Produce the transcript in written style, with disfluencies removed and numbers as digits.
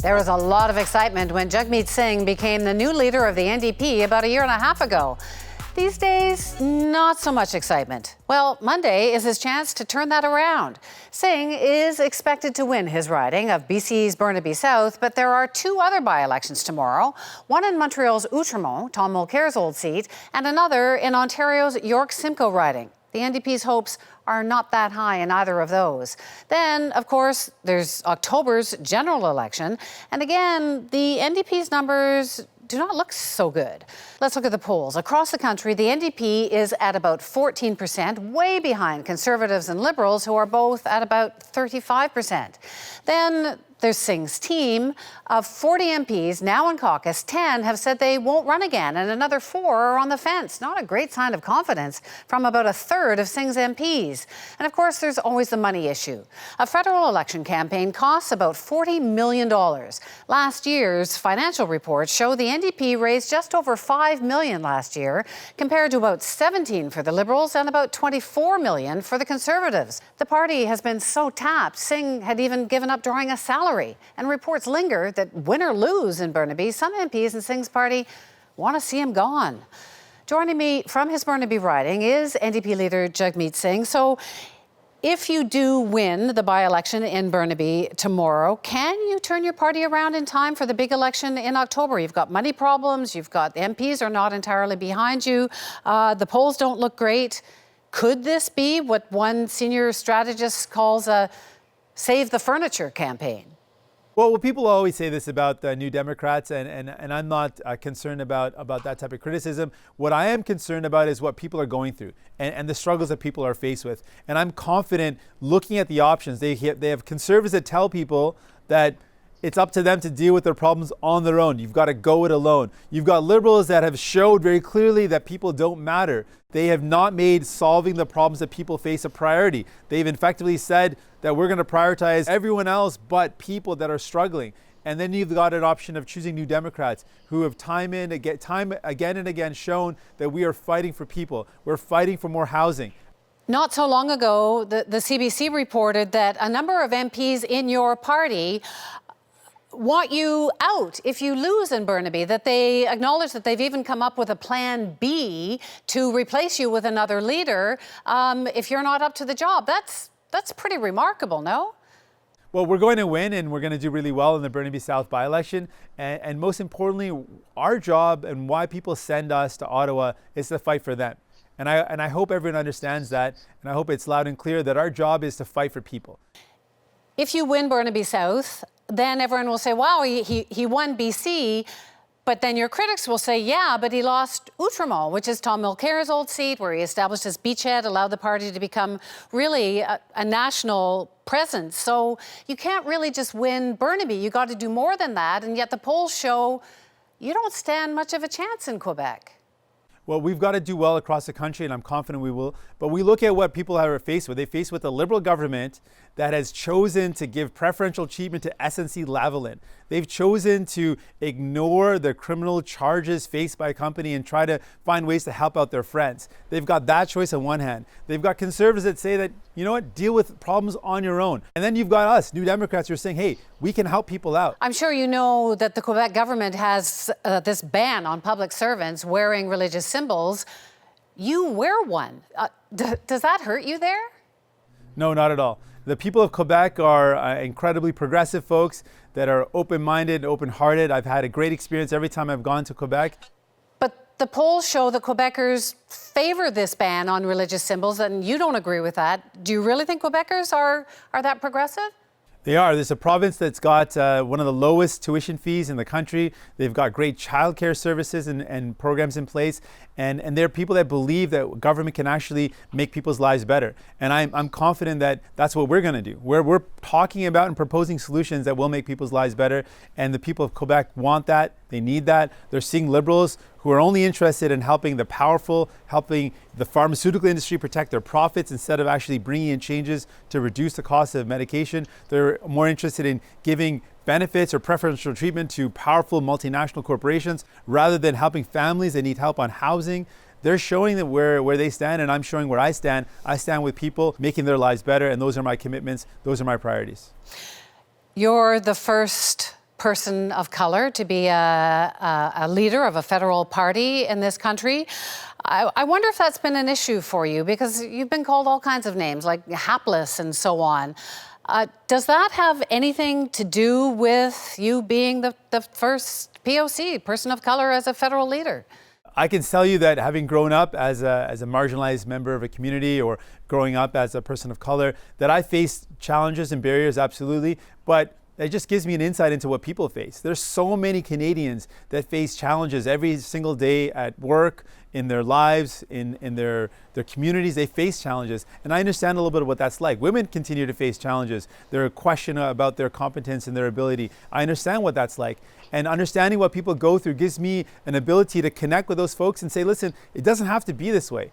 There was a lot of excitement when Jagmeet Singh became the new leader of the NDP about a year and a half ago. These days, not so much excitement. Well, Monday is his chance to turn that around. Singh is expected to win his riding of BC's Burnaby South, but there are two other by-elections tomorrow, one in Montreal's Outremont, Tom Mulcair's old seat, and another in Ontario's York-Simcoe riding. The NDP's hopes are not that high in either of those. Then, of course, there's October's general election. And again, the NDP's numbers do not look so good. Let's look at the polls. Across the country, the NDP is at about 14%, way behind Conservatives and Liberals, who are both at about 35%. Then there's Singh's team. Of 40 MPs now in caucus, 10 have said they won't run again, and another 4 are on the fence. Not a great sign of confidence from about a third of Singh's MPs. And of course, there's always the money issue. A federal election campaign costs about $40 million. Last year's financial reports show the NDP raised just over $5 million last year, compared to about 17 for the Liberals and about 24 million for the Conservatives. The party has been so tapped, Singh had even given up drawing a salary. And reports linger that win or lose in Burnaby, some MPs in Singh's party want to see him gone. Joining me from his Burnaby riding is NDP leader Jagmeet Singh. So if you do win the by-election in Burnaby tomorrow, can you turn your party around in time for the big election in October? You've got money problems, you've got the MPs are not entirely behind you, the polls don't look great. Could this be what one senior strategist calls a save the furniture campaign? Well, people always say this about the New Democrats, and I'm not concerned about that type of criticism. What I am concerned about is what people are going through and the struggles that people are faced with. And I'm confident looking at the options. They have Conservatives that tell people that it's up to them to deal with their problems on their own. You've got to go it alone. You've got Liberals that have showed very clearly that people don't matter. They have not made solving the problems that people face a priority. They've effectively said that we're going to prioritize everyone else but people that are struggling. And then you've got an option of choosing New Democrats who have time again and again shown that we are fighting for people. We're fighting for more housing. Not so long ago, the CBC reported that a number of MPs in your party want you out if you lose in Burnaby, that they acknowledge that they've even come up with a plan B to replace you with another leader if you're not up to the job. That's pretty remarkable, no? Well, we're going to win and we're going to do really well in the Burnaby South by-election. And most importantly, our job and why people send us to Ottawa is to fight for them. And I hope everyone understands that. And I hope it's loud and clear that our job is to fight for people. If you win Burnaby South, then everyone will say, wow, he won BC. But then your critics will say, yeah, but he lost Outremont, which is Tom Mulcair's old seat, where he established his beachhead, allowed the party to become really a national presence. So you can't really just win Burnaby. You got to do more than that. And yet the polls show you don't stand much of a chance in Quebec. Well, we've got to do well across the country, and I'm confident we will. But we look at what people are faced with. They're faced with a Liberal government that has chosen to give preferential treatment to SNC-Lavalin. They've chosen to ignore the criminal charges faced by a company and try to find ways to help out their friends. They've got that choice on one hand. They've got Conservatives that say that, you know what, deal with problems on your own. And then you've got us, New Democrats, who are saying, hey, we can help people out. I'm sure you know that the Quebec government has this ban on public servants wearing religious symbols. You wear one. Does that hurt you there? No, not at all. The people of Quebec are incredibly progressive folks that are open-minded, open-hearted. I've had a great experience every time I've gone to Quebec. But the polls show that Quebecers favor this ban on religious symbols, and you don't agree with that. Do you really think Quebecers are that progressive? They are. There's a province that's got one of the lowest tuition fees in the country. They've got great childcare services and programs in place. And they're people that believe that government can actually make people's lives better. And I'm confident that that's what we're going to do. We're talking about and proposing solutions that will make people's lives better. And the people of Quebec want that. They need that. They're seeing Liberals who are only interested in helping the powerful, helping the pharmaceutical industry protect their profits instead of actually bringing in changes to reduce the cost of medication. They're more interested in giving benefits or preferential treatment to powerful multinational corporations rather than helping families that need help on housing. They're showing that where they stand, and I'm showing where I stand. I stand with people, making their lives better, and those are my commitments. Those are my priorities. You're the first person of color to be a leader of a federal party in this country. I wonder if that's been an issue for you, because you've been called all kinds of names, like hapless and so on. Does that have anything to do with you being the first POC, person of color, as a federal leader? I can tell you that having grown up as a marginalized member of a community, or growing up as a person of color, that I faced challenges and barriers, absolutely, but it just gives me an insight into what people face. There's so many Canadians that face challenges every single day at work, in their lives, in their communities. They face challenges, and I understand a little bit of what that's like. Women continue to face challenges. There are questions about their competence and their ability. I understand what that's like, and understanding what people go through gives me an ability to connect with those folks and say, listen, it doesn't have to be this way.